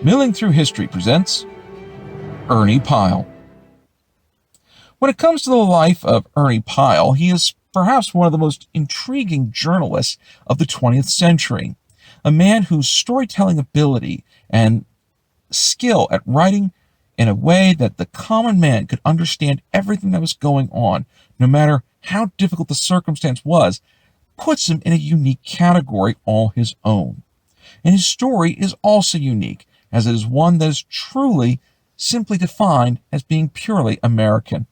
Milling Through History presents Ernie Pyle. When it comes to the life of Ernie Pyle, he is perhaps one of the most intriguing journalists of the 20th century, a man whose storytelling ability and skill at writing in a way that the common man could understand everything that was going on, no matter how difficult the circumstance was, puts him in a unique category all his own. And his story is also unique, as it is one that is truly simply defined as being purely American.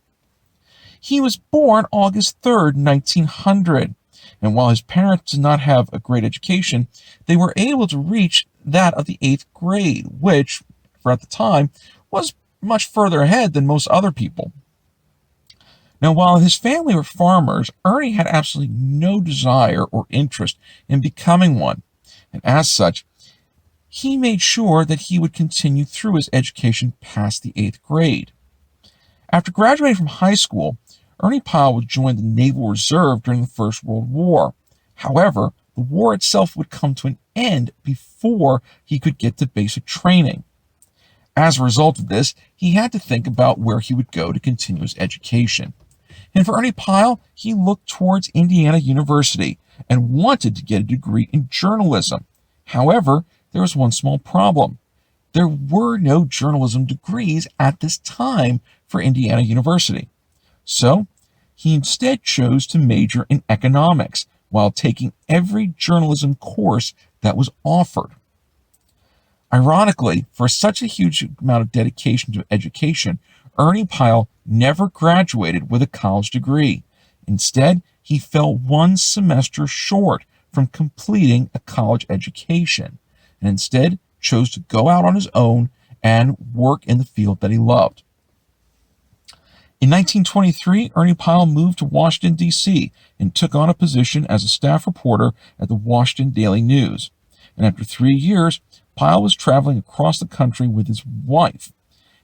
He was born August 3rd, 1900, and while his parents did not have a great education, they were able to reach that of the 8th grade, which, for at the time, was much further ahead than most other people. Now, while his family were farmers, Ernie had absolutely no desire or interest in becoming one, and as such, he made sure that he would continue through his education past the 8th grade. After graduating from high school, Ernie Pyle would join the Naval Reserve during the First World War. However, the war itself would come to an end before he could get to basic training. As a result of this, he had to think about where he would go to continue his education. And for Ernie Pyle, he looked towards Indiana University and wanted to get a degree in journalism. However, there was one small problem. There were no journalism degrees at this time for Indiana University. So, he instead chose to major in economics while taking every journalism course that was offered. Ironically, for such a huge amount of dedication to education, Ernie Pyle never graduated with a college degree. Instead, he fell one semester short from completing a college education, and instead chose to go out on his own and work in the field that he loved. In 1923, Ernie Pyle moved to Washington, D.C., and took on a position as a staff reporter at the Washington Daily News. And after 3 years, Pyle was traveling across the country with his wife.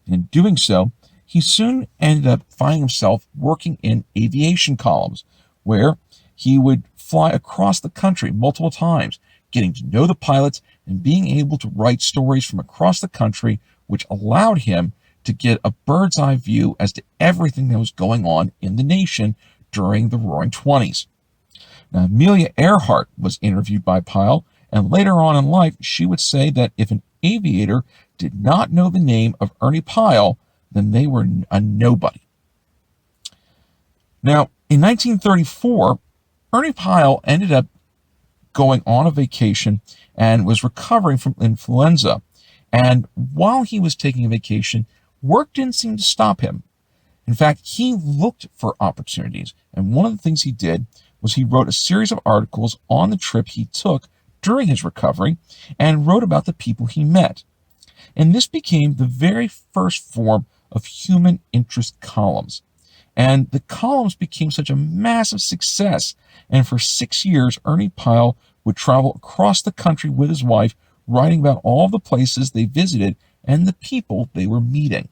And in doing so, he soon ended up finding himself working in aviation columns, where he would fly across the country multiple times, getting to know the pilots and being able to write stories from across the country, which allowed him to get a bird's eye view as to everything that was going on in the nation during the Roaring Twenties. Now, Amelia Earhart was interviewed by Pyle, and later on in life, she would say that if an aviator did not know the name of Ernie Pyle, then they were a nobody. Now, in 1934, Ernie Pyle ended up going on a vacation and was recovering from influenza. And while he was taking a vacation, work didn't seem to stop him. In fact, he looked for opportunities. And one of the things he did was he wrote a series of articles on the trip he took during his recovery and wrote about the people he met. And this became the very first form of human interest columns. And the columns became such a massive success. And for 6 years, Ernie Pyle would travel across the country with his wife, writing about all the places they visited and the people they were meeting.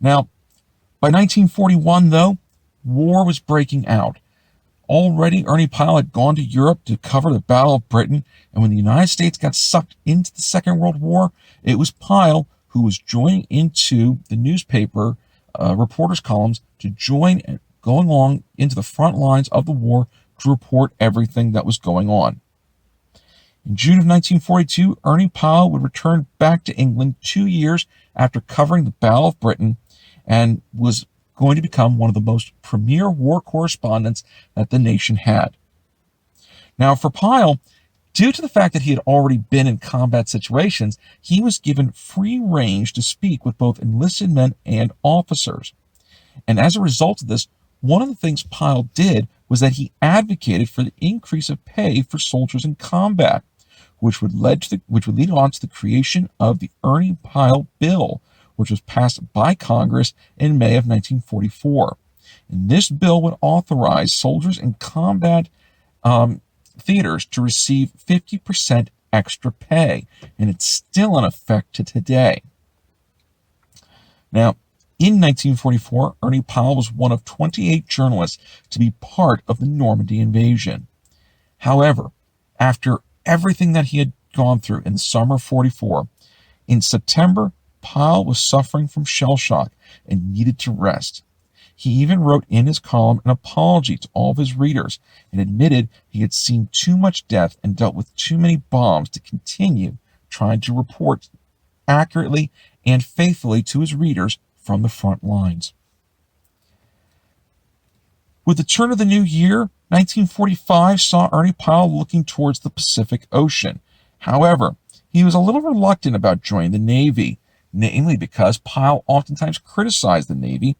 Now, by 1941, though, war was breaking out. Already, Ernie Pyle had gone to Europe to cover the Battle of Britain, and when the United States got sucked into the Second World War, it was Pyle who was joining into the newspaper reporters' columns to join and going along into the front lines of the war to report everything that was going on. In June of 1942, Ernie Pyle would return back to England 2 years after covering the Battle of Britain and was going to become one of the most premier war correspondents that the nation had. Now, for Pyle, due to the fact that he had already been in combat situations, he was given free range to speak with both enlisted men and officers. And as a result of this, one of the things Pyle did was that he advocated for the increase of pay for soldiers in combat, which would lead on to the creation of the Ernie Pyle Bill, which was passed by Congress in May of 1944. And this bill would authorize soldiers in combat theaters to receive 50% extra pay, and it's still in effect to today. Now, in 1944, Ernie Pyle was one of 28 journalists to be part of the Normandy invasion. However, after everything that he had gone through in the summer of 44. In September, Pyle was suffering from shell shock and needed to rest. He even wrote in his column an apology to all of his readers and admitted he had seen too much death and dealt with too many bombs to continue trying to report accurately and faithfully to his readers from the front lines. With the turn of the new year, 1945 saw Ernie Pyle looking towards the Pacific Ocean. However, he was a little reluctant about joining the Navy, namely because Pyle oftentimes criticized the Navy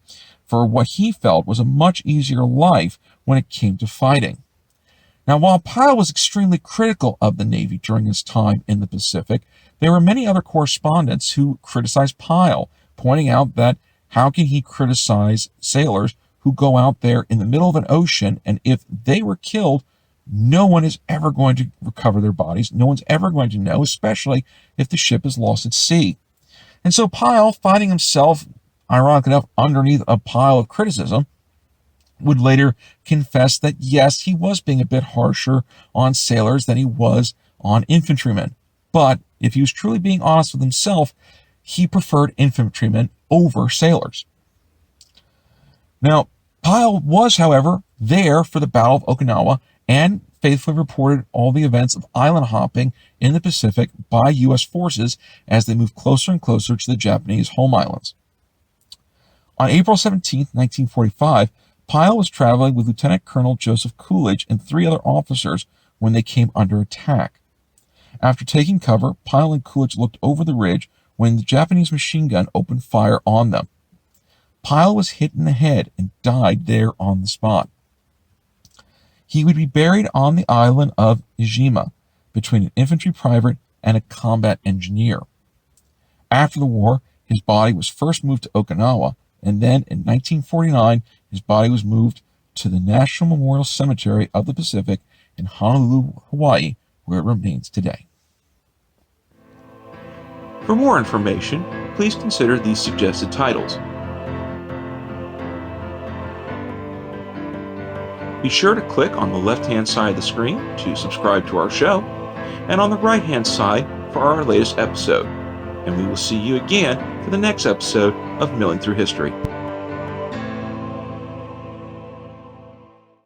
for what he felt was a much easier life when it came to fighting. Now, while Pyle was extremely critical of the Navy during his time in the Pacific, there were many other correspondents who criticized Pyle, pointing out that how can he criticize sailors who go out there in the middle of an ocean, and if they were killed, no one is ever going to recover their bodies. No one's ever going to know, especially if the ship is lost at sea. And so Pyle, finding himself, ironically enough, underneath a pile of criticism, would later confess that yes, he was being a bit harsher on sailors than he was on infantrymen. But if he was truly being honest with himself, he preferred infantrymen over sailors. Now, Pyle was, however, there for the Battle of Okinawa and faithfully reported all the events of island hopping in the Pacific by U.S. forces as they moved closer and closer to the Japanese home islands. On April 17, 1945, Pyle was traveling with Lieutenant Colonel Joseph Coolidge and 3 other officers when they came under attack. After taking cover, Pyle and Coolidge looked over the ridge when the Japanese machine gun opened fire on them. Pyle was hit in the head and died there on the spot. He would be buried on the island of Ijima between an infantry private and a combat engineer. After the war, his body was first moved to Okinawa, and then in 1949, his body was moved to the National Memorial Cemetery of the Pacific in Honolulu, Hawaii, where it remains today. For more information, please consider these suggested titles. Be sure to click on the left-hand side of the screen to subscribe to our show, and on the right-hand side for our latest episode. And we will see you again for the next episode of Milling Through History.